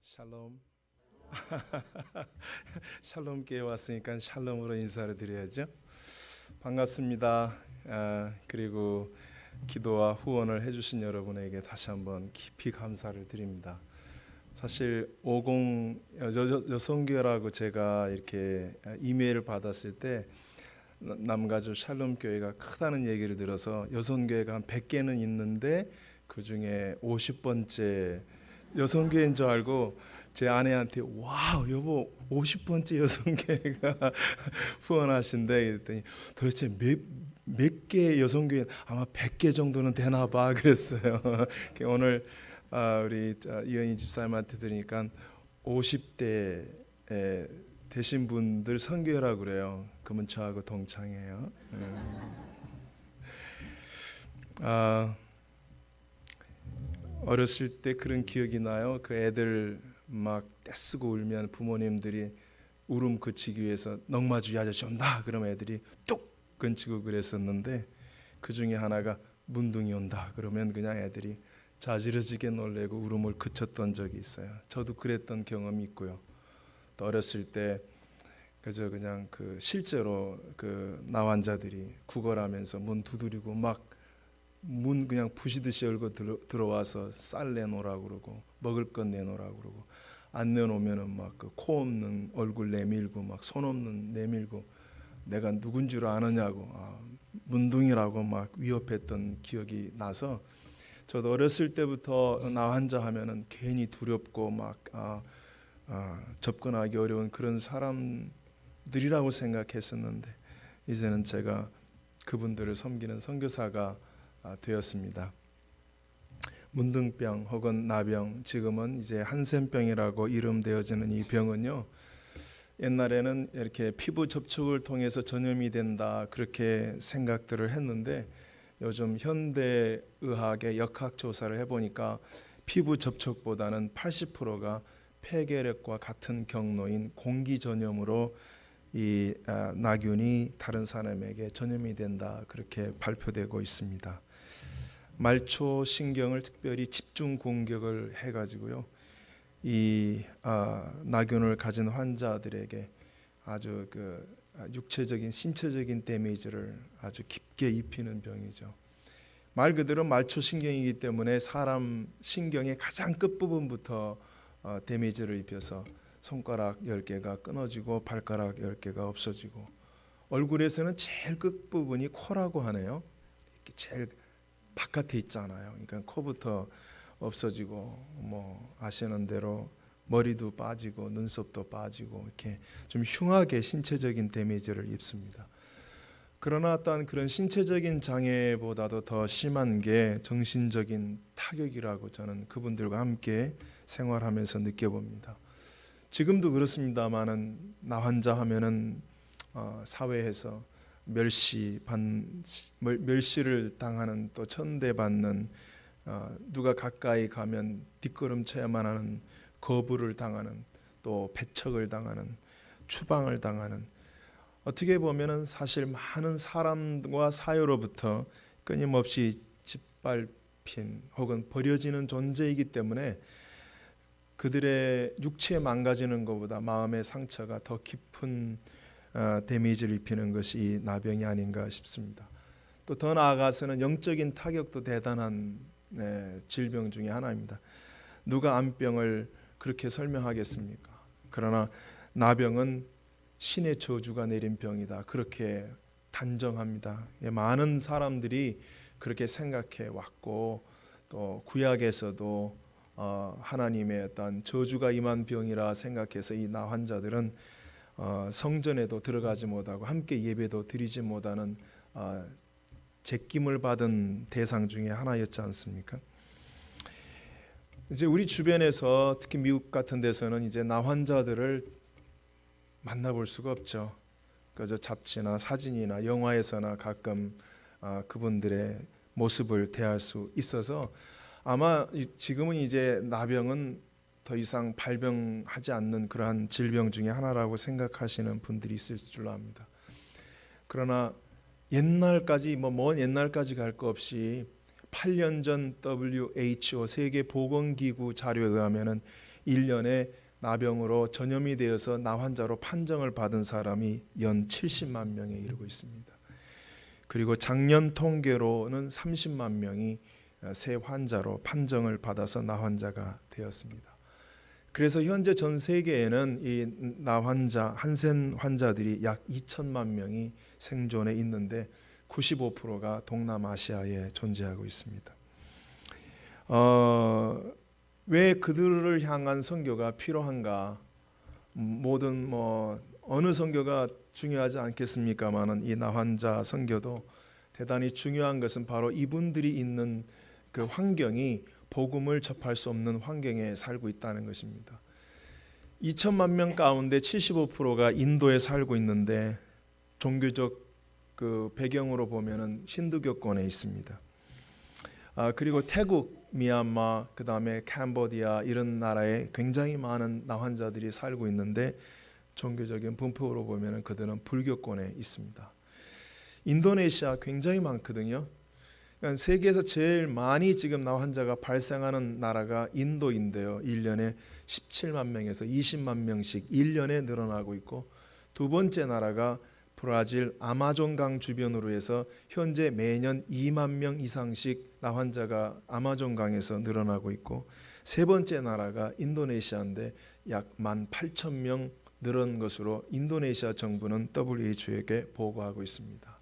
샬롬. 샬롬 교회 왔으니까 샬롬으로 인사를 드려야죠. 반갑습니다. 그리고 기도와 후원을 해주신 여러분에게 다시 한번 깊이 감사를 드립니다. 사실 50 여성교회라고 제가 이렇게 이메일을 받았을 때 남가주 샬롬 교회가 크다는 얘기를 들어서 여성교회가 한 100개는 있는데 그 중에 50번째 여성교회인 줄 알고 제 아내한테 와우 여보 50번째 여성교회가 후원하신대 그랬더니 도대체 몇 개 여성교회 아마 100개 정도는 되나 봐 그랬어요. 오늘 우리 이은희 집사님한테 들으니까 50대 되신 분들 선교회라고 그래요. 그러면 저하고 동창이에요. 어렸을 때 그런 기억이 나요. 그 애들 막 떼쓰고 울면 부모님들이 울음 그치기 위해서 넝마주이 아저씨 온다 그러면 애들이 뚝 건치고 그랬었는데 그 중에 하나가 문둥이 온다 그러면 그냥 애들이 자지러지게 놀래고 울음을 그쳤던 적이 있어요. 저도 그랬던 경험이 있고요. 또 어렸을 때 그냥 그 실제로 그 나환자들이 구걸하면서 문 두드리고 막 문 그냥 부시듯이 열고 들어와서 쌀 내놓으라고 그러고 먹을 것 내놓으라고 그러고 안 내놓으면은 막 그 코 없는 얼굴 내밀고 막 손 없는 내밀고 내가 누군 줄 아느냐고 문둥이라고 막 위협했던 기억이 나서 저도 어렸을 때부터 나환자 하면은 괜히 두렵고 막 접근하기 어려운 그런 사람들이라고 생각했었는데 이제는 제가 그분들을 섬기는 선교사가 되었습니다. 문둥병 혹은 나병, 지금은 이제 한센병이라고 이름되어지는 이 병은요, 옛날에는 이렇게 피부 접촉을 통해서 전염이 된다 그렇게 생각들을 했는데 요즘 현대의학의 역학 조사를 해보니까 피부 접촉보다는 80%가 폐결핵과 같은 경로인 공기 전염으로 이 나균이 다른 사람에게 전염이 된다 그렇게 발표되고 있습니다. 말초 신경을 특별히 집중 공격을 해가지고요, 이 나균을 가진 환자들에게 아주 그 육체적인 신체적인 데미지를 아주 깊게 입히는 병이죠. 말 그대로 말초 신경이기 때문에 사람 신경의 가장 끝부분부터 데미지를 입혀서 손가락 10개가 끊어지고 발가락 10개가 없어지고 얼굴에서는 제일 끝부분이 코라고 하네요. 이렇게 제일 바깥에 있잖아요. 그러니까 코부터 없어지고 뭐 아시는 대로 머리도 빠지고 눈썹도 빠지고 이렇게 좀 흉하게 신체적인 데미지를 입습니다. 그러나 어떤 그런 신체적인 장애보다도 더 심한 게 정신적인 타격이라고 저는 그분들과 함께 생활하면서 느껴봅니다. 지금도 그렇습니다만은 나 환자 하면은 사회에서 멸시를 당하는 또 천대받는 누가 가까이 가면 뒷걸음쳐야만 하는 거부를 당하는 또 배척을 당하는 추방을 당하는 어떻게 보면은 사실 많은 사람과 사회로부터 끊임없이 짓밟힌 혹은 버려지는 존재이기 때문에 그들의 육체 망가지는 것보다 마음의 상처가 더 깊은 데미지를 입히는 것이 이 나병이 아닌가 싶습니다. 또 더 나아가서는 영적인 타격도 대단한 질병 중에 하나입니다. 누가 암병을 그렇게 설명하겠습니까? 그러나 나병은 신의 저주가 내린 병이다 그렇게 단정합니다. 많은 사람들이 그렇게 생각해 왔고 또 구약에서도 하나님의 어떤 저주가 임한 병이라 생각해서 이 나 환자들은 성전에도 들어가지 못하고 함께 예배도 드리지 못하는 제낌을 받은 대상 중에 하나였지 않습니까? 이제 우리 주변에서 특히 미국 같은 데서는 이제 나 환자들을 만나볼 수가 없죠. 그저 잡지나 사진이나 영화에서나 가끔 그분들의 모습을 대할 수 있어서 아마 지금은 이제 나병은 더 이상 발병하지 않는 그러한 질병 중에 하나라고 생각하시는 분들이 있을 줄로 압니다. 그러나 옛날까지 먼 옛날까지 갈 거 없이 8년 전 WHO 세계보건기구 자료에 의하면은 1년에 나병으로 전염이 되어서 나환자로 판정을 받은 사람이 연 70만 명에 이르고 있습니다. 그리고 작년 통계로는 30만 명이 새 환자로 판정을 받아서 나환자가 되었습니다. 그래서 현재 전 세계에는 이 나환자, 한센 환자들이 약 2천만 명이 생존해 있는데 95%가 동남아시아에 존재하고 있습니다. 왜 그들을 향한 선교가 필요한가? 모든 어느 선교가 중요하지 않겠습니까마는 이 나환자 선교도 대단히 중요한 것은 바로 이분들이 있는 그 환경이 복음을 접할 수 없는 환경에 살고 있다는 것입니다. 2천만 명 가운데 75%가 인도에 살고 있는데 종교적 그 배경으로 보면은 힌두교권에 있습니다. 그리고 태국, 미얀마, 그 다음에 캄보디아 이런 나라에 굉장히 많은 나환자들이 살고 있는데 종교적인 분포로 보면은 그들은 불교권에 있습니다. 인도네시아 굉장히 많거든요. 그러니까 세계에서 제일 많이 지금 나환자가 발생하는 나라가 인도인데요. 1년에 17만 명에서 20만 명씩 1년에 늘어나고 있고, 두 번째 나라가 브라질 아마존강 주변으로 해서 현재 매년 2만 명 이상씩 나환자가 아마존강에서 늘어나고 있고, 세 번째 나라가 인도네시아인데 약 18,000명 늘은 것으로 인도네시아 정부는 WHO에게 보고하고 있습니다.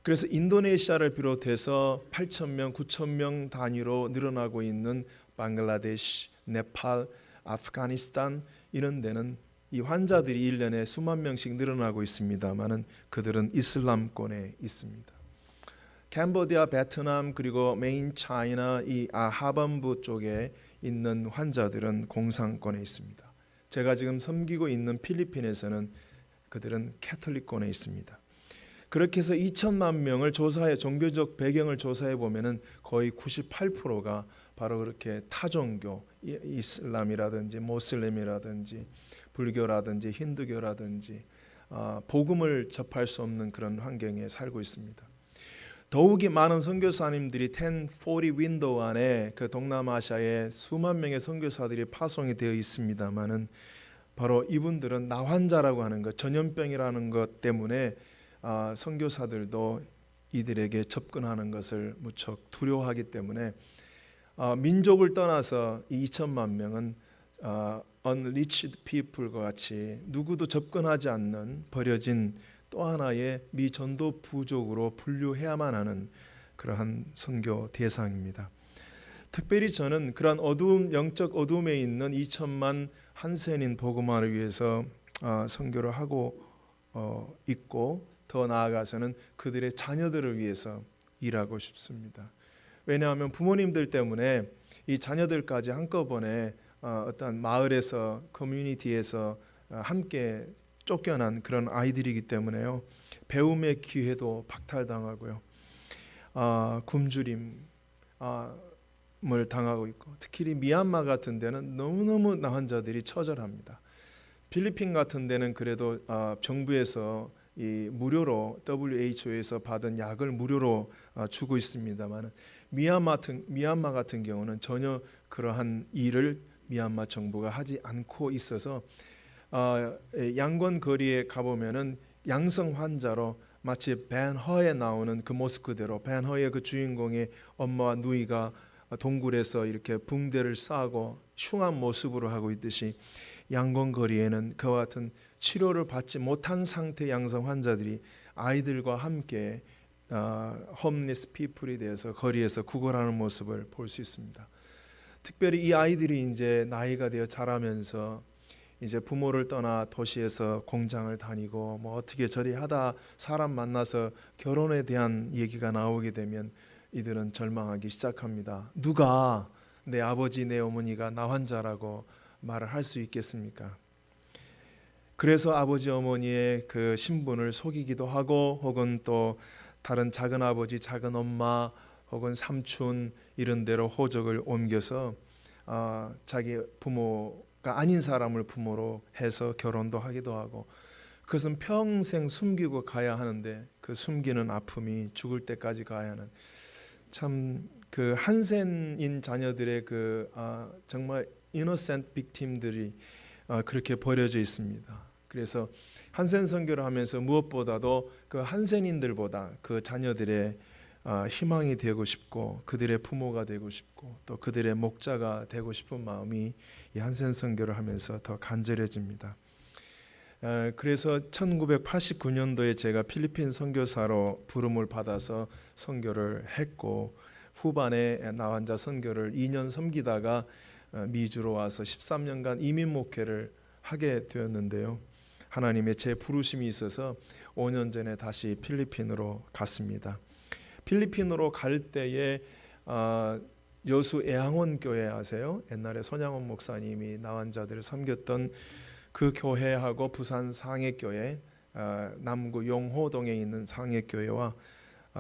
그래서 인도네시아를 비롯해서 8,000명, 9,000명 단위로 늘어나고 있는 방글라데시, 네팔, 아프가니스탄 이런 데는 이 환자들이 1년에 수만 명씩 늘어나고 있습니다만은 그들은 이슬람권에 있습니다. 캄보디아, 베트남 그리고 메인 차이나 이 하반부 쪽에 있는 환자들은 공산권에 있습니다. 제가 지금 섬기고 있는 필리핀에서는 그들은 캐톨릭권에 있습니다. 그렇게 해서 2천만 명을 조사해 종교적 배경을 조사해 보면은 거의 98%가 바로 그렇게 타종교, 이슬람이라든지 모슬림이라든지 불교라든지 힌두교라든지 복음을 접할 수 없는 그런 환경에 살고 있습니다. 더욱이 많은 선교사님들이 1040 윈도우 안에 그 동남아시아에 수만 명의 선교사들이 파송이 되어 있습니다만은 바로 이분들은 나환자라고 하는 것, 전염병이라는 것 때문에 선교사들도 이들에게 접근하는 것을 무척 두려워하기 때문에 민족을 떠나서 이 2천만 명은 unreached people과 같이 누구도 접근하지 않는 버려진 또 하나의 미전도 부족으로 분류해야만 하는 그러한 선교 대상입니다. 특별히 저는 그러한 어두움, 영적 어둠에 있는 2천만 한센인 복음화를 위해서 선교를 하고 있고, 더 나아가서는 그들의 자녀들을 위해서 일하고 싶습니다. 왜냐하면 부모님들 때문에 이 자녀들까지 한꺼번에 어떤 마을에서, 커뮤니티에서 함께 쫓겨난 그런 아이들이기 때문에요. 배움의 기회도 박탈당하고요. 굶주림을 당하고 있고, 특히 미얀마 같은 데는 너무너무 나환자들이 처절합니다. 필리핀 같은 데는 그래도 정부에서 이 무료로 WHO에서 받은 약을 무료로 주고 있습니다만 미얀마 같은 경우는 전혀 그러한 일을 미얀마 정부가 하지 않고 있어서 양권 거리에 가보면은 양성 환자로 마치 벤허에 나오는 그 모습 그대로, 벤허의 그 주인공의 엄마와 누이가 동굴에서 이렇게 붕대를 싸고 흉한 모습으로 하고 있듯이 양권 거리에는 그와 같은 치료를 받지 못한 상태 양성 환자들이 아이들과 함께 홈리스 피플이 되어서 거리에서 구걸하는 모습을 볼 수 있습니다. 특별히 이 아이들이 이제 나이가 되어 자라면서 이제 부모를 떠나 도시에서 공장을 다니고 뭐 어떻게 저리 하다 사람 만나서 결혼에 대한 얘기가 나오게 되면 이들은 절망하기 시작합니다. 누가 내 아버지 내 어머니가 나환자라고 말을 할 수 있겠습니까? 그래서 아버지 어머니의 그 신분을 속이기도 하고, 혹은 또 다른 작은 아버지 작은 엄마 혹은 삼촌 이런 데로 호적을 옮겨서 자기 부모가 아닌 사람을 부모로 해서 결혼도 하기도 하고, 그것은 평생 숨기고 가야 하는데 그 숨기는 아픔이 죽을 때까지 가야 하는, 참 그 한센인 자녀들의 그 정말 이노센트 빅팀들이 그렇게 버려져 있습니다. 그래서 한센 선교를 하면서 무엇보다도 그 한센인들보다 그 자녀들의 희망이 되고 싶고 그들의 부모가 되고 싶고 또 그들의 목자가 되고 싶은 마음이 이 한센 선교를 하면서 더 간절해집니다. 그래서 1989년도에 제가 필리핀 선교사로 부름을 받아서 선교를 했고 후반에 나환자 선교를 2년 섬기다가 미주로 와서 13년간 이민 목회를 하게 되었는데요. 하나님의 제 부르심이 있어서 5년 전에 다시 필리핀으로 갔습니다. 필리핀으로 갈 때에 여수 애항원 교회 아세요? 옛날에 손양원 목사님이 나환자들을 섬겼던 그 교회하고 부산 상해교회, 남구 용호동에 있는 상해교회와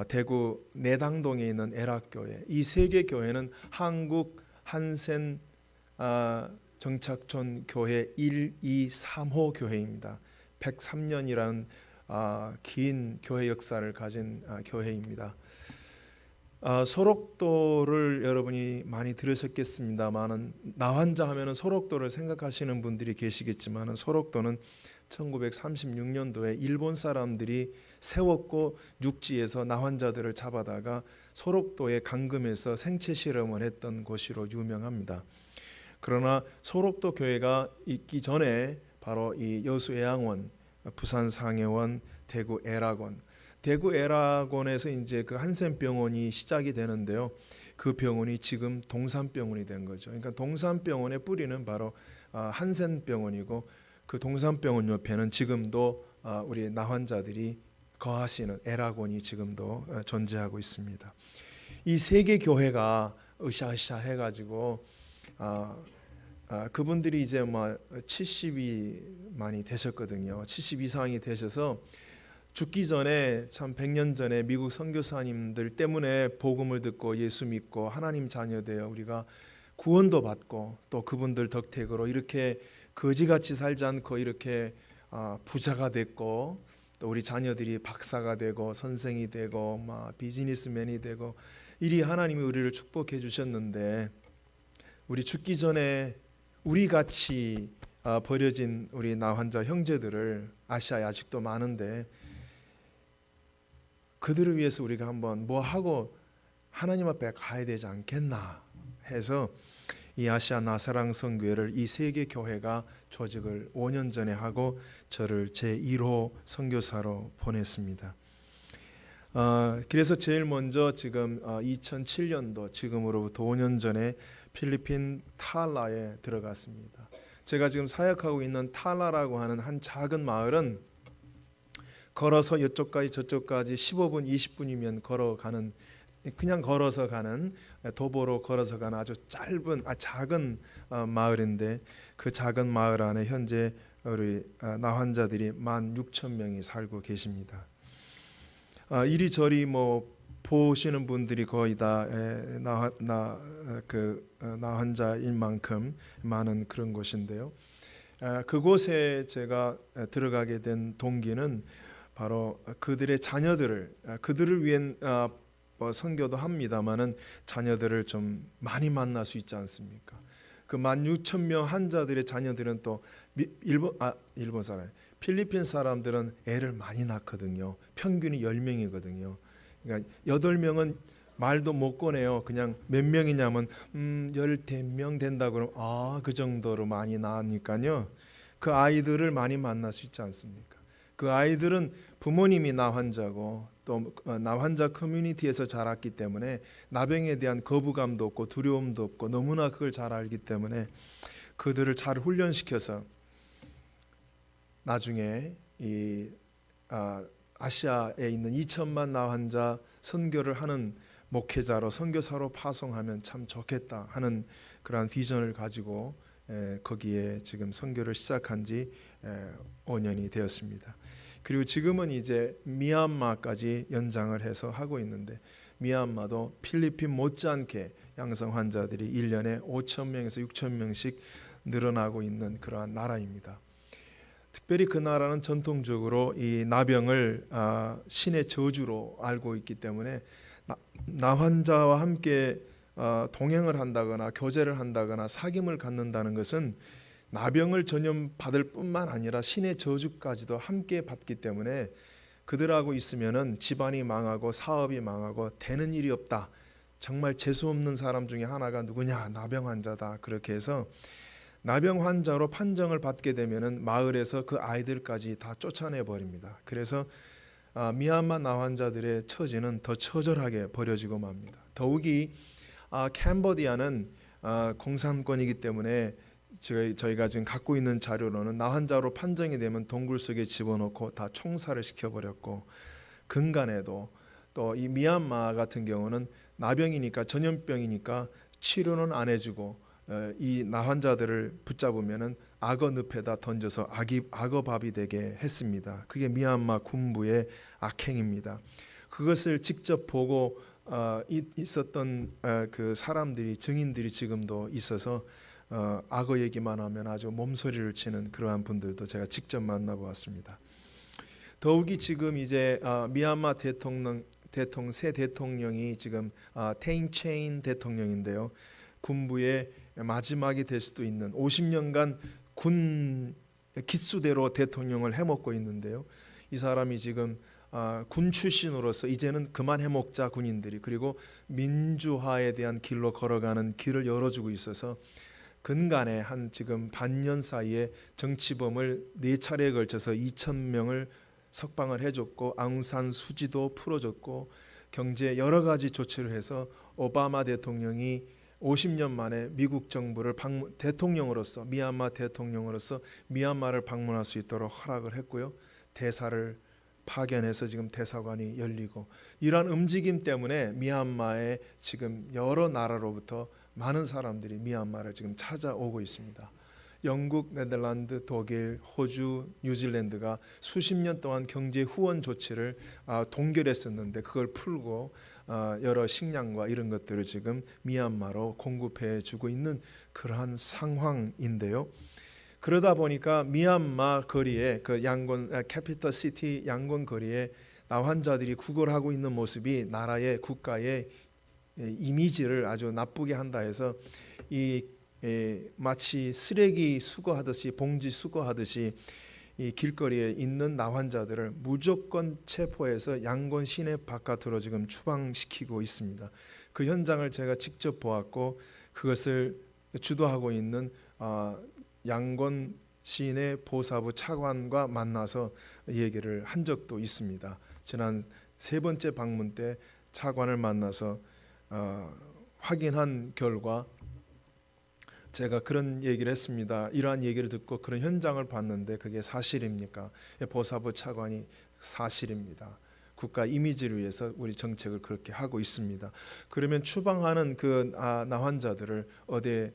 대구 내당동에 있는 애락교회, 이 세 개 교회는 한국 한센 정착촌 교회 1, 2, 3호 교회입니다. 103년이라는 긴 교회 역사를 가진 교회입니다. 소록도를 여러분이 많이 들으셨겠습니다만은 나환자 하면은 소록도를 생각하시는 분들이 계시겠지만은 소록도는 1936년도에 일본 사람들이 세웠고 육지에서 나환자들을 잡아다가 소록도에 감금해서 생체 실험을 했던 곳으로 유명합니다. 그러나 소록도 교회가 있기 전에 바로 이 여수 애항원, 부산 상해원, 대구 애락원, 대구 애락원에서 이제 그 한센병원이 시작이 되는데요. 그 병원이 지금 동산병원이 된 거죠. 그러니까 동산병원의 뿌리는 바로 한센병원이고 그 동산병원 옆에는 지금도 우리 나환자들이 거하시는 애락원이 지금도 존재하고 있습니다. 이 세 개 교회가 으쌰으쌰 해가지고 그분들이 이제 뭐 70이 많이 되셨거든요. 70 이상이 되셔서 죽기 전에 참 100년 전에 미국 선교사님들 때문에 복음을 듣고 예수 믿고 하나님 자녀 되어 우리가 구원도 받고 또 그분들 덕택으로 이렇게 거지같이 살지 않고 이렇게 부자가 됐고 또 우리 자녀들이 박사가 되고 선생이 되고 막 비즈니스맨이 되고 이리 하나님이 우리를 축복해 주셨는데 우리 죽기 전에 우리 같이 버려진 우리 나환자 형제들을 아시아에 아직도 많은데 그들을 위해서 우리가 한번 뭐 하고 하나님 앞에 가야 되지 않겠나 해서 이 아시아 나사랑 선교회를 이 세 개 교회가 조직을 5년 전에 하고 저를 제1호 선교사로 보냈습니다. 그래서 제일 먼저 지금 2007년도 지금으로부터 5년 전에 필리핀 탈라에 들어갔습니다. 제가 지금 사역하고 있는 탈라라고 하는 한 작은 마을은 걸어서 이쪽까지 저쪽까지 15분 20분이면 걸어가는 그냥 걸어서 가는 도보로 걸어서 가는 아주 짧은 작은 마을인데 그 작은 마을 안에 현재 우리 나환자들이 16,000명이 살고 계십니다. 이리저리 뭐 보시는 분들이 거의 다 나환자일 만큼 많은 그런 곳인데요. 그곳에 제가 들어가게 된 동기는 바로 그들의 자녀들을 그들을 위한 선교도 합니다만은 자녀들을 좀 많이 만날 수 있지 않습니까? 그 16,000명 환자들의 자녀들은 또 일본 사람, 필리핀 사람들은 애를 많이 낳거든요. 평균이 10명이거든요. 그러니까 8명은 말도 못 꺼내요. 그냥 몇 명이냐면 10명 된다 그러면 그 정도로 많이 낳으니까요. 그 아이들을 많이 만날 수 있지 않습니까? 그 아이들은 부모님이 나환자고 또 나환자 커뮤니티에서 자랐기 때문에 나병에 대한 거부감도 없고 두려움도 없고 너무나 그걸 잘 알기 때문에 그들을 잘 훈련시켜서 나중에 이 아시아에 있는 2천만 나환자 선교를 하는 목회자로 선교사로 파송하면 참 좋겠다 하는 그러한 비전을 가지고 거기에 지금 선교를 시작한 지 5년이 되었습니다. 그리고 지금은 이제 미얀마까지 연장을 해서 하고 있는데 미얀마도 필리핀 못지않게 양성 환자들이 1년에 5,000명에서 6,000명씩 늘어나고 있는 그러한 나라입니다. 특별히 그 나라는 전통적으로 이 나병을 신의 저주로 알고 있기 때문에 나환자와 함께 동행을 한다거나 교제를 한다거나 사귐을 갖는다는 것은 나병을 전염받을 뿐만 아니라 신의 저주까지도 함께 받기 때문에 그들하고 있으면은 집안이 망하고 사업이 망하고 되는 일이 없다. 정말 재수 없는 사람 중에 하나가 누구냐? 나병 환자다. 그렇게 해서 나병 환자로 판정을 받게 되면은 마을에서 그 아이들까지 다 쫓아내 버립니다. 그래서 미얀마 나환자들의 처지는 더 처절하게 벌어지고 맙니다. 더욱이 캄보디아는 공산권이기 때문에 저희가 지금 갖고 있는 자료로는 나환자로 판정이 되면 동굴 속에 집어넣고 다 총살을 시켜버렸고, 근간에도 또 이 미얀마 같은 경우는 나병이니까 전염병이니까 치료는 안 해주고 이 나환자들을 붙잡으면은 악어 늪에다 던져서 악어밥이 되게 했습니다. 그게 미얀마 군부의 악행입니다. 그것을 직접 보고 있었던 그 사람들이, 증인들이 지금도 있어서 악어 얘기만 하면 아주 몸소리를 치는 그러한 분들도 제가 직접 만나보았습니다. 더욱이 지금 이제 미얀마 새 대통령이 지금 테잉체인 대통령인데요. 군부의 마지막이 될 수도 있는 50년간 군 기수대로 대통령을 해먹고 있는데요. 이 사람이 지금 군 출신으로서 이제는 그만 해먹자 군인들이, 그리고 민주화에 대한 길로 걸어가는 길을 열어주고 있어서 근간에 한 지금 반년 사이에 정치범을 4차례에 걸쳐서 2,000명을 석방을 해줬고, 앙산 수지도 풀어줬고, 경제 여러 가지 조치를 해서 오바마 대통령이 50년 만에 미국 정부를 대통령으로서, 미얀마 대통령으로서 미얀마를 방문할 수 있도록 허락을 했고요. 대사를 파견해서 지금 대사관이 열리고, 이러한 움직임 때문에 미얀마에 지금 여러 나라로부터 많은 사람들이 미얀마를 지금 찾아오고 있습니다. 영국, 네덜란드, 독일, 호주, 뉴질랜드가 수십 년 동안 경제 후원 조치를 동결했었는데 그걸 풀고 여러 식량과 이런 것들을 지금 미얀마로 공급해 주고 있는 그러한 상황인데요. 그러다 보니까 미얀마 거리에, 그 양곤 캐피털 시티 양곤 거리에 나환자들이 구걸하고 있는 모습이 나라의, 국가의 이미지를 아주 나쁘게 한다 해서 마치 쓰레기 수거하듯이, 봉지 수거하듯이 이 길거리에 있는 나환자들을 무조건 체포해서 양곤 시내 바깥으로 지금 추방시키고 있습니다. 그 현장을 제가 직접 보았고, 그것을 주도하고 있는 양곤 시내 보사부 차관과 만나서 얘기를 한 적도 있습니다. 지난 3번째 방문 때 차관을 만나서 확인한 결과 제가 그런 얘기를 했습니다. 이러한 얘기를 듣고 그런 현장을 봤는데 그게 사실입니까? 보사부 차관이 사실입니다. 국가 이미지를 위해서 우리 정책을 그렇게 하고 있습니다. 그러면 추방하는 그 나환자들을 어디에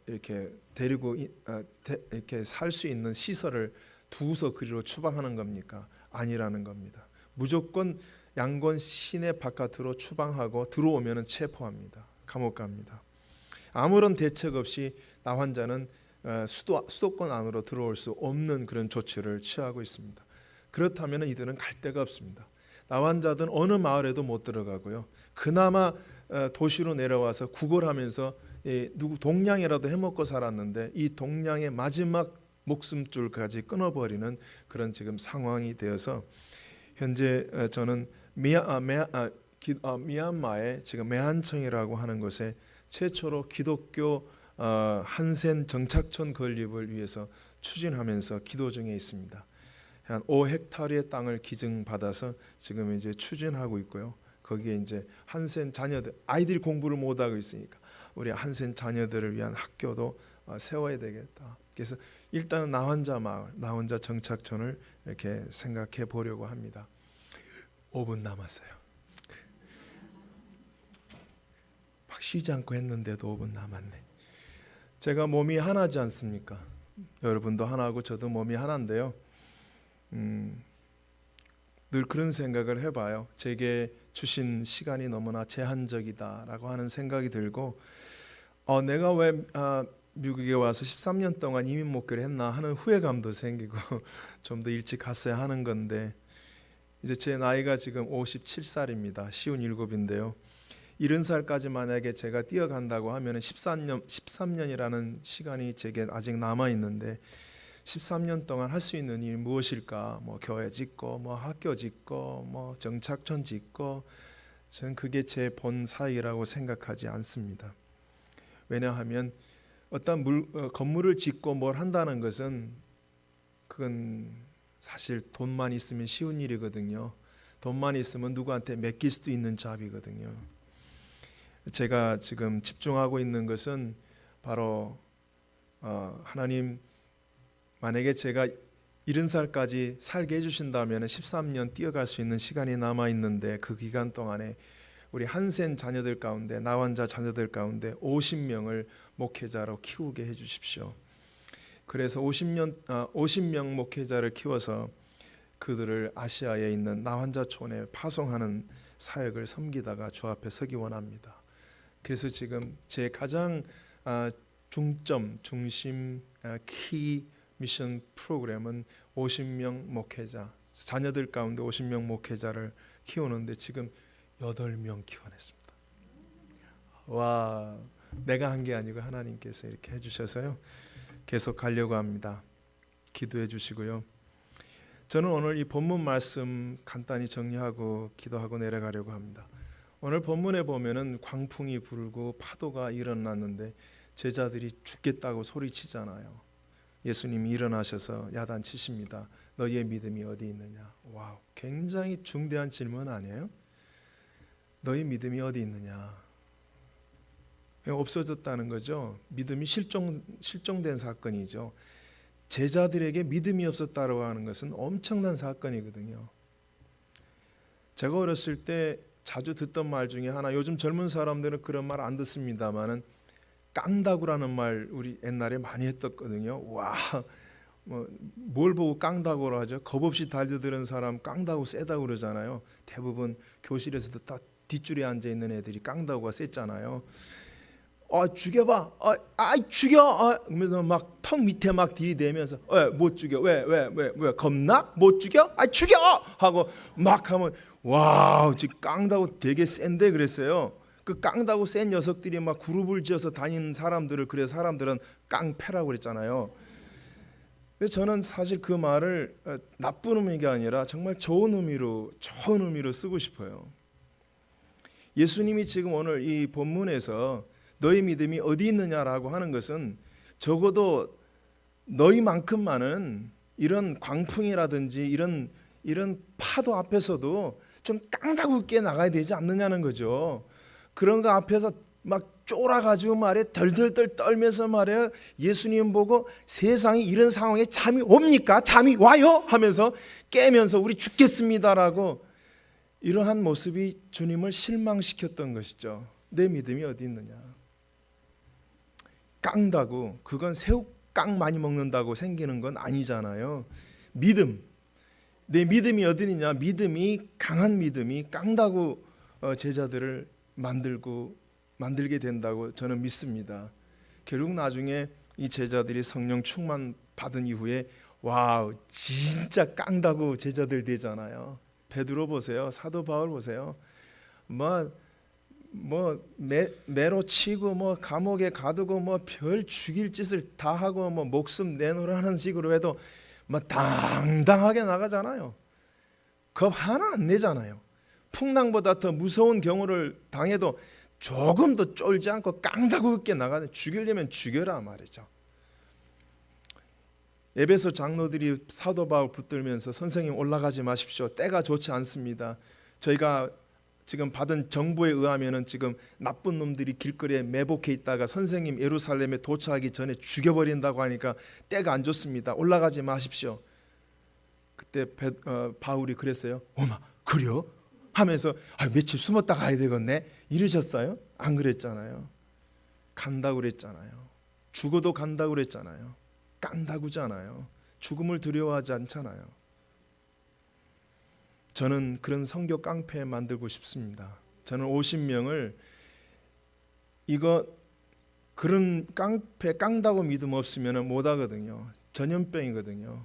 이렇게 데리고 이렇게 살 수 있는 시설을 두서 그리로 추방하는 겁니까? 아니라는 겁니다. 무조건 양곤 시내 바깥으로 추방하고 들어오면 체포합니다. 감옥 갑니다. 아무런 대책 없이 나환자는 수도권 안으로 들어올 수 없는 그런 조치를 취하고 있습니다. 그렇다면 이들은 갈 데가 없습니다. 나환자들은 어느 마을에도 못 들어가고요. 그나마 도시로 내려와서 구걸하면서 누구 동량이라도 해먹고 살았는데 이 동량의 마지막 목숨줄까지 끊어버리는 그런 지금 상황이 되어서 현재 저는 미얀마의 지금 매한청이라고 하는 곳에 최초로 기독교 한센 정착촌 건립을 위해서 추진하면서 기도 중에 있습니다. 한 5헥타르의 땅을 기증받아서 지금 이제 추진하고 있고요. 거기에 이제 한센 자녀들, 아이들이 공부를 못하고 있으니까 우리 한센 자녀들을 위한 학교도 세워야 되겠다. 그래서 일단은 나환자 마을, 나환자 정착촌을 이렇게 생각해 보려고 합니다. 5분 남았어요. 막 쉬지 않고 했는데도 5분 남았네. 제가 몸이 하나지 않습니까? 여러분도 하나고 저도 몸이 하나인데요. 늘 그런 생각을 해봐요. 제게 주신 시간이 너무나 제한적이다라고 하는 생각이 들고, 내가 왜 미국에 와서 13년 동안 이민 목회를 했나 하는 후회감도 생기고 좀 더 일찍 갔어야 하는 건데, 이제 제 나이가 지금 57살입니다. 57인데요. 70살까지 만약에 제가 뛰어간다고 하면 13년이라는 시간이 제게 아직 남아 있는데 13년 동안 할 수 있는 일이 무엇일까? 뭐 교회 짓고 뭐 학교 짓고 뭐 정착촌 짓고, 저는 그게 제 본 사역이라고 생각하지 않습니다. 왜냐하면 어떤 건물을 짓고 뭘 한다는 것은 그건 사실 돈만 있으면 쉬운 일이거든요. 돈만 있으면 누구한테 맡길 수도 있는 잡이거든요. 제가 지금 집중하고 있는 것은 바로 하나님, 만약에 제가 70살까지 살게 해주신다면 13년 뛰어갈 수 있는 시간이 남아있는데, 그 기간 동안에 우리 한센 자녀들 가운데, 나환자 자녀들 가운데 50명을 목회자로 키우게 해주십시오. 그래서 50명 목회자를 키워서 그들을 아시아에 있는 나환자촌에 파송하는 사역을 섬기다가 주 앞에 서기 원합니다. 그래서 지금 제 가장 중심 키 미션 프로그램은 50명 목회자, 자녀들 가운데 50명 목회자를 키우는데 지금 8명 키워냈습니다. 와, 내가 한 게 아니고 하나님께서 이렇게 해주셔서요, 계속 가려고 합니다. 기도해 주시고요. 저는 오늘 이 본문 말씀 간단히 정리하고 기도하고 내려가려고 합니다. 오늘 본문에 보면은 광풍이 불고 파도가 일어났는데 제자들이 죽겠다고 소리치잖아요. 예수님이 일어나셔서 야단치십니다. 너희의 믿음이 어디 있느냐? 와우, 굉장히 중대한 질문 아니에요? 너희 믿음이 어디 있느냐? 없어졌다는 거죠. 믿음이 실종된 사건이죠. 제자들에게 믿음이 없었다고 하는 것은 엄청난 사건이거든요. 제가 어렸을 때 자주 듣던 말 중에 하나, 요즘 젊은 사람들은 그런 말 안 듣습니다만은 깡다구라는 말 우리 옛날에 많이 했었거든요. 와, 뭘 보고 깡다구로 하죠? 겁 없이 달려드는 사람 깡다구 세다고 그러잖아요. 대부분 교실에서도 다 뒷줄에 앉아 있는 애들이 깡다구가 셌잖아요. 죽여봐, 죽여, 그러면서 막 턱 밑에 막 들이대면서 못 죽여, 왜 겁나? 못 죽여? 죽여! 하고 막 하면, 와우, 지금 깡다구 되게 센데 그랬어요. 그 깡다구 센 녀석들이 막 그룹을 지어서 다니는 사람들을, 그래서 사람들은 깡패라고 그랬잖아요. 근데 저는 사실 그 말을 나쁜 의미가 아니라 정말 좋은 의미로 쓰고 싶어요. 예수님이 지금 오늘 이 본문에서 너희 믿음이 어디 있느냐라고 하는 것은 적어도 너희만큼만은 이런 광풍이라든지 이런 파도 앞에서도 좀 깡다구 있게 나가야 되지 않느냐는 거죠. 그런 거 앞에서 막 쫄아가지고 말이야, 덜덜덜 떨면서 말이야, 예수님 보고 세상이 이런 상황에 잠이 옵니까? 잠이 와요? 하면서 깨면서 우리 죽겠습니다라고, 이러한 모습이 주님을 실망시켰던 것이죠. 내 믿음이 어디 있느냐? 깡다구, 그건 새우깡 많이 먹는다고 생기는 건 아니잖아요. 믿음, 내 믿음이 어디 있느냐? 믿음이, 강한 믿음이 깡다구 제자들을 만들게 된다고 저는 믿습니다. 결국 나중에 이 제자들이 성령 충만 받은 이후에 와우, 진짜 깡다구 제자들 되잖아요. 베드로 보세요, 사도 바울 보세요. 매로 치고 감옥에 가두고 별 죽일 짓을 다 하고 목숨 내놓으라는 식으로 해도 당당하게 나가잖아요. 겁 하나 안 내잖아요. 풍랑보다 더 무서운 경우를 당해도 조금도 쫄지 않고 깡다구 있게 나가는, 죽이려면 죽여라 말이죠. 에베소 장로들이 사도 바울 붙들면서 선생님 올라가지 마십시오. 때가 좋지 않습니다. 저희가 지금 받은 정보에 의하면은 지금 나쁜 놈들이 길거리에 매복해 있다가 선생님 예루살렘에 도착하기 전에 죽여버린다고 하니까 때가 안 좋습니다. 올라가지 마십시오. 그때 바울이 그랬어요. 어마, 그래요? 하면서 며칠 숨었다 가야 되겠네 이러셨어요? 안 그랬잖아요. 간다고 그랬잖아요. 죽어도 간다고 그랬잖아요. 깐다구잖아요. 죽음을 두려워하지 않잖아요. 저는 그런 성교 깡패 만들고 싶습니다. 저는 50명을 그런 깡패 깡다구 믿음 없으면 못 하거든요. 전염병이거든요.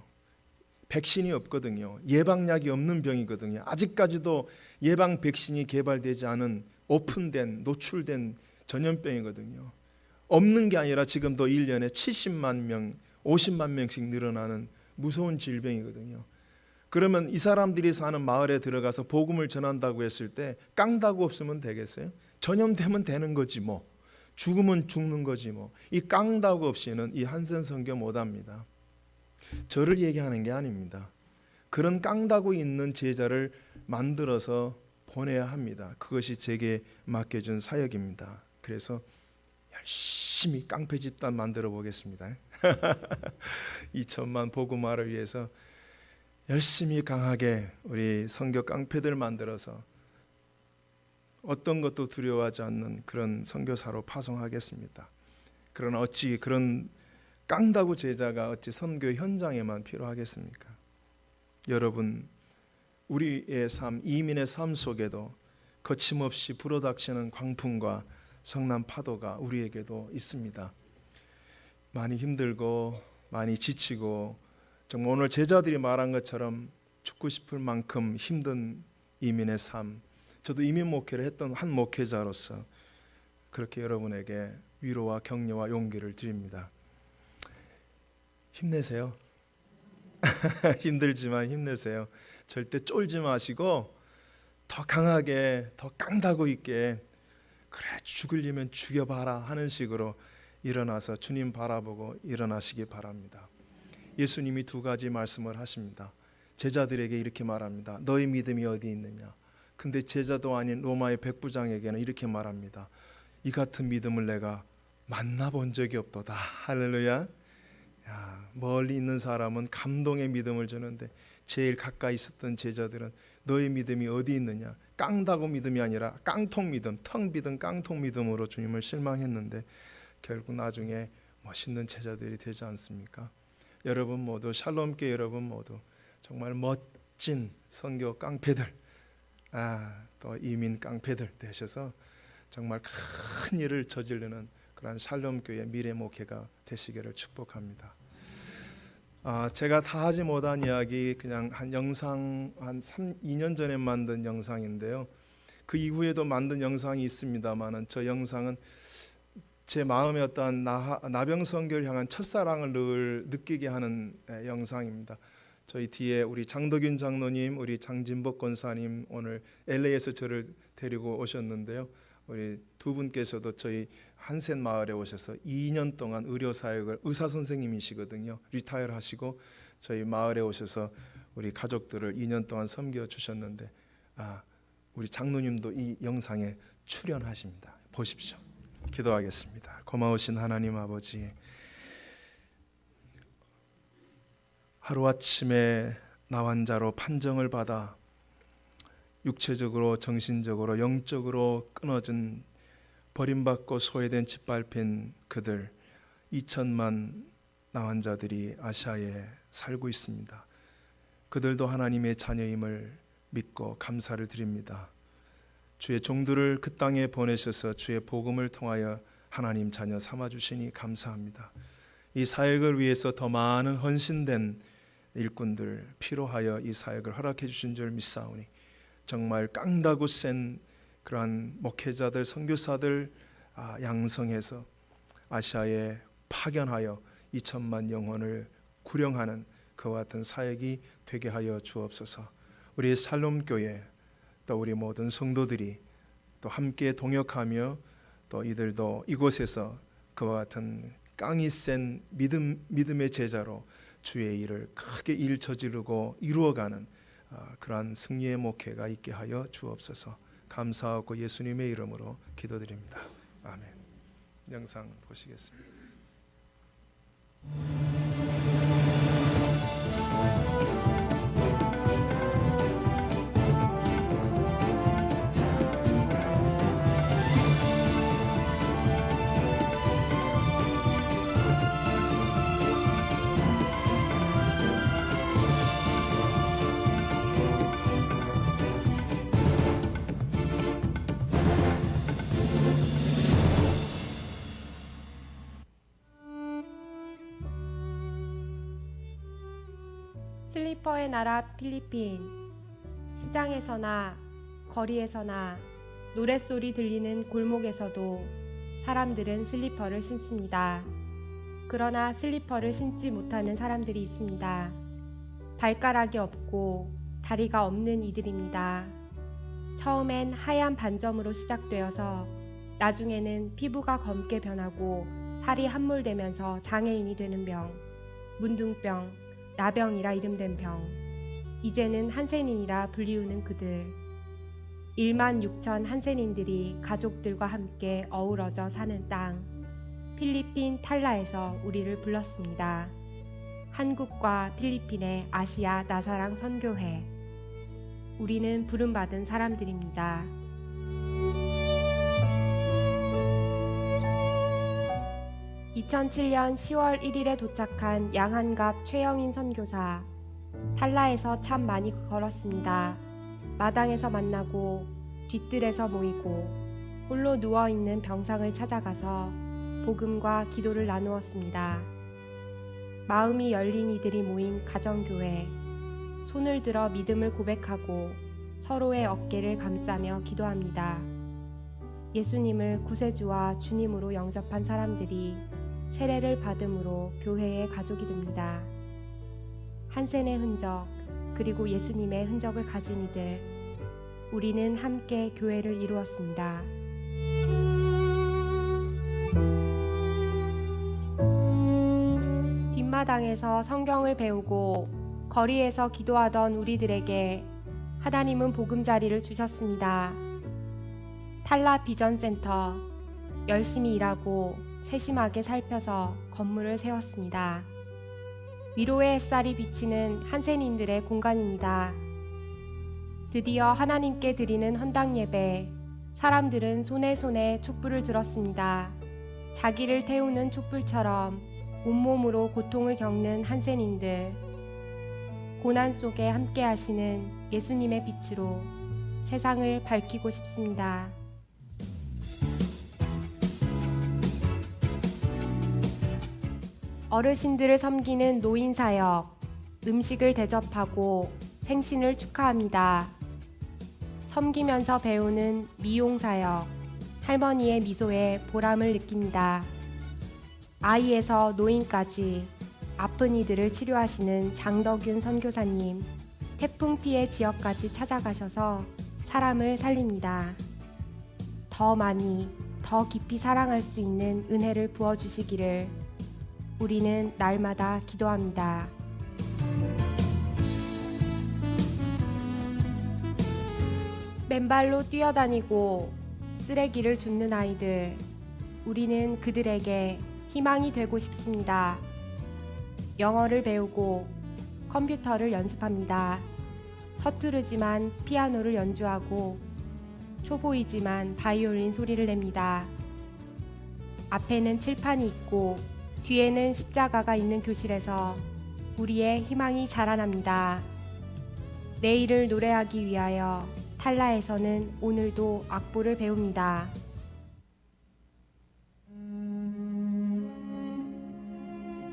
백신이 없거든요. 예방약이 없는 병이거든요. 아직까지도 예방 백신이 개발되지 않은 오픈된, 노출된 전염병이거든요. 없는 게 아니라 지금도 1년에 70만 명, 50만 명씩 늘어나는 무서운 질병이거든요. 그러면 이 사람들이 사는 마을에 들어가서 복음을 전한다고 했을 때 깡다구 없으면 되겠어요? 전염되면 되는 거지 뭐. 죽으면 죽는 거지 뭐. 이 깡다구 없이는 이 한센 선교 못합니다. 저를 얘기하는 게 아닙니다. 그런 깡다구 있는 제자를 만들어서 보내야 합니다. 그것이 제게 맡겨준 사역입니다. 그래서 열심히 깡패 집단 만들어 보겠습니다. 2천만 복음화를 위해서 열심히 강하게 우리 선교 깡패들 만들어서 어떤 것도 두려워하지 않는 그런 선교사로 파송하겠습니다. 그러나 어찌 그런 깡다구 제자가 어찌 선교 현장에만 필요하겠습니까? 여러분, 우리의 삶, 이민의 삶 속에도 거침없이 불어닥치는 광풍과 성난 파도가 우리에게도 있습니다. 많이 힘들고 많이 지치고 정말 오늘 제자들이 말한 것처럼 죽고 싶을 만큼 힘든 이민의 삶, 저도 이민 목회를 했던 한 목회자로서 그렇게 여러분에게 위로와 격려와 용기를 드립니다. 힘내세요. 힘들지만 힘내세요. 절대 쫄지 마시고 더 강하게, 더 깡다구 있게, 그래 죽으려면 죽여봐라 하는 식으로 일어나서 주님 바라보고 일어나시기 바랍니다. 예수님이 두 가지 말씀을 하십니다. 제자들에게 이렇게 말합니다. 너희 믿음이 어디 있느냐. 근데 제자도 아닌 로마의 백부장에게는 이렇게 말합니다. 이 같은 믿음을 내가 만나본 적이 없도다. 할렐루야. 야, 멀리 있는 사람은 감동의 믿음을 주는데 제일 가까이 있었던 제자들은 너의 믿음이 어디 있느냐. 깡다구 믿음이 아니라 깡통 믿음, 텅 비든 깡통 믿음으로 주님을 실망했는데 결국 나중에 멋있는 제자들이 되지 않습니까? 여러분 모두, 샬롬교회 여러분 모두 정말 멋진 선교 깡패들, 또 이민 깡패들 되셔서 정말 큰 일을 저지르는 그런 샬롬교회 미래 목회가 되시기를 축복합니다. 제가 다 하지 못한 이야기, 그냥 한 영상 한 2년 전에 만든 영상인데요. 그 이후에도 만든 영상이 있습니다만은 저 영상은 제 마음에 어떤 나병선교를 향한 첫사랑을 늘 느끼게 하는 영상입니다. 저희 뒤에 우리 장덕윤 장로님, 우리 장진복 권사님 오늘 LA에서 저를 데리고 오셨는데요. 우리 두 분께서도 저희 한센 마을에 오셔서 2년 동안 의료 사역을, 의사 선생님이시거든요. 리타이어 하시고 저희 마을에 오셔서 우리 가족들을 2년 동안 섬겨 주셨는데 우리 장로님도 이 영상에 출연하십니다. 보십시오. 기도하겠습니다. 고마우신 하나님 아버지, 하루아침에 나 환자로 판정을 받아 육체적으로, 정신적으로, 영적으로 끊어진, 버림받고 소외된 짓밟힌 그들 2천만 나 환자들이 아시아에 살고 있습니다. 그들도 하나님의 자녀임을 믿고 감사를 드립니다. 주의 종들을 그 땅에 보내셔서 주의 복음을 통하여 하나님 자녀 삼아주시니 감사합니다. 이 사역을 위해서 더 많은 헌신된 일꾼들 필요하여 이 사역을 허락해 주신 줄 믿사오니 정말 깡다구 센 그러한 목회자들, 선교사들 양성해서 아시아에 파견하여 2천만 영혼을 구령하는 그와 같은 사역이 되게 하여 주옵소서. 우리 샬롬교회 또 우리 모든 성도들이 또 함께 동역하며 또 이들도 이곳에서 그와 같은 깡이 센 믿음의 제자로 주의 일을 크게 일 저지르고 이루어가는 그러한 승리의 목회가 있게 하여 주옵소서. 감사하고 예수님의 이름으로 기도드립니다. 아멘. 영상 보시겠습니다. 슬리퍼의 나라 필리핀, 시장에서나 거리에서나 노랫소리 들리는 골목에서도 사람들은 슬리퍼를 신습니다. 그러나 슬리퍼를 신지 못하는 사람들이 있습니다. 발가락이 없고 다리가 없는 이들입니다. 처음엔 하얀 반점으로 시작되어서 나중에는 피부가 검게 변하고 살이 함몰되면서 장애인이 되는 병, 문둥병, 나병이라 이름된 병, 이제는 한센인이라 불리우는 그들. 16,000 한센인들이 가족들과 함께 어우러져 사는 땅, 필리핀 탈라에서 우리를 불렀습니다. 한국과 필리핀의 아시아 나사랑 선교회. 우리는 부름받은 사람들입니다. (2007년 10월 1일에) 도착한 양한갑 최영인 선교사. 탈라에서 참 많이 걸었습니다. 마당에서 만나고 뒤뜰에서 모이고 홀로 누워있는 병상을 찾아가서 복음과 기도를 나누었습니다. 마음이 열린 이들이 모인 가정교회. 손을 들어 믿음을 고백하고 서로의 어깨를 감싸며 기도합니다. 예수님을 구세주와 주님으로 영접한 사람들이 세례를 받음으로 교회의 가족이 됩니다. 한센의 흔적, 그리고 예수님의 흔적을 가진 이들, 우리는 함께 교회를 이루었습니다. 뒷마당에서 성경을 배우고 거리에서 기도하던 우리들에게 하나님은 보금자리를 주셨습니다. 탈라 비전센터, 열심히 일하고 세심하게 살펴서 건물을 세웠습니다. 위로의 햇살이 비치는 한센인들의 공간입니다. 드디어 하나님께 드리는 헌당 예배. 사람들은 손에 촛불을 들었습니다. 자기를 태우는 촛불처럼 온몸으로 고통을 겪는 한센인들. 고난 속에 함께 하시는 예수님의 빛으로 세상을 밝히고 싶습니다. 어르신들을 섬기는 노인사역, 음식을 대접하고 생신을 축하합니다. 섬기면서 배우는 미용사역, 할머니의 미소에 보람을 느낍니다. 아이에서 노인까지 아픈 이들을 치료하시는 장덕윤 선교사님, 태풍 피해 지역까지 찾아가셔서 사람을 살립니다. 더 많이, 더 깊이 사랑할 수 있는 은혜를 부어주시기를 우리는 날마다 기도합니다. 맨발로 뛰어다니고 쓰레기를 줍는 아이들, 우리는 그들에게 희망이 되고 싶습니다. 영어를 배우고 컴퓨터를 연습합니다. 서투르지만 피아노를 연주하고 초보이지만 바이올린 소리를 냅니다. 앞에는 칠판이 있고 뒤에는 십자가가 있는 교실에서 우리의 희망이 자라납니다. 내일을 노래하기 위하여 탈라에서는 오늘도 악보를 배웁니다.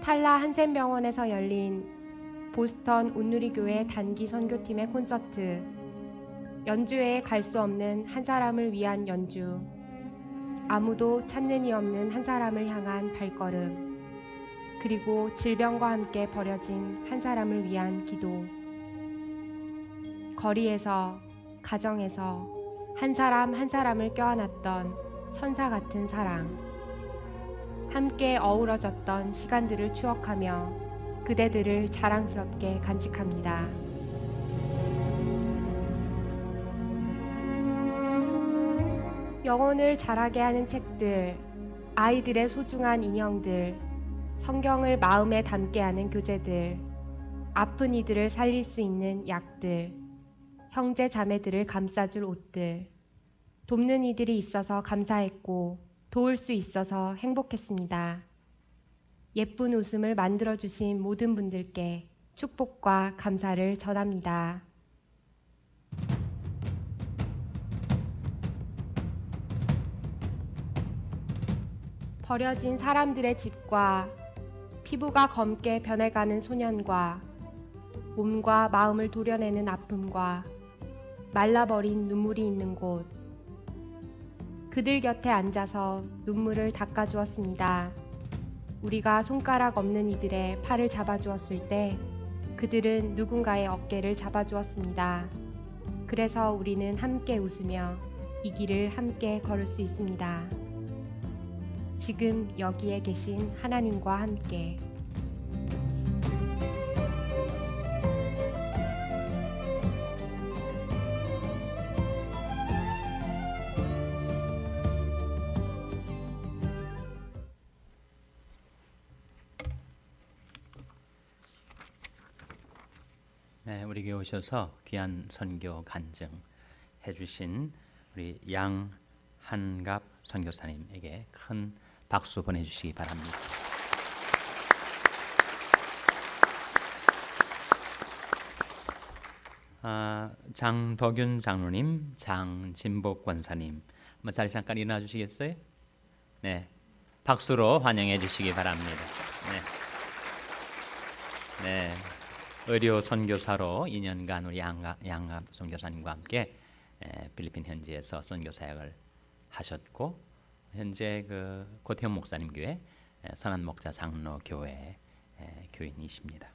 탈라 한센병원에서 열린 보스턴 온누리교회 단기 선교팀의 콘서트. 연주회에 갈 수 없는 한 사람을 위한 연주. 아무도 찾는 이 없는 한 사람을 향한 발걸음. 그리고 질병과 함께 버려진 한 사람을 위한 기도. 거리에서, 가정에서 한 사람 한 사람을 껴안았던 천사 같은 사랑. 함께 어우러졌던 시간들을 추억하며 그대들을 자랑스럽게 간직합니다. 영혼을 자라게 하는 책들, 아이들의 소중한 인형들, 성경을 마음에 담게 하는 교재들, 아픈 이들을 살릴 수 있는 약들, 형제 자매들을 감싸줄 옷들, 돕는 이들이 있어서 감사했고 도울 수 있어서 행복했습니다. 예쁜 웃음을 만들어주신 모든 분들께 축복과 감사를 전합니다. 버려진 사람들의 집과 피부가 검게 변해가는 소년과 몸과 마음을 도려내는 아픔과 말라버린 눈물이 있는 곳, 그들 곁에 앉아서 눈물을 닦아주었습니다. 우리가 손가락 없는 이들의 팔을 잡아주었을 때 그들은 누군가의 어깨를 잡아주었습니다. 그래서 우리는 함께 웃으며 이 길을 함께 걸을 수 있습니다. 지금 여기에 계신 하나님과 함께. 네, 우리 교회 오셔서 귀한 선교 간증 해주신 우리 양한갑 선교사님에게 큰 박수 보내주시기 바랍니다. 장덕윤 장로님, 장진복 권사님, 한번 자리 잠깐 일어나 주시겠어요? 네, 박수로 환영해 주시기 바랍니다. 네. 의료 선교사로 2년간 우리 양갑 선교사님과 함께 필리핀 현지에서 선교 사역을 하셨고 현재 그 고태현 목사님 교회 선한 목자 장로 교회 교인이십니다.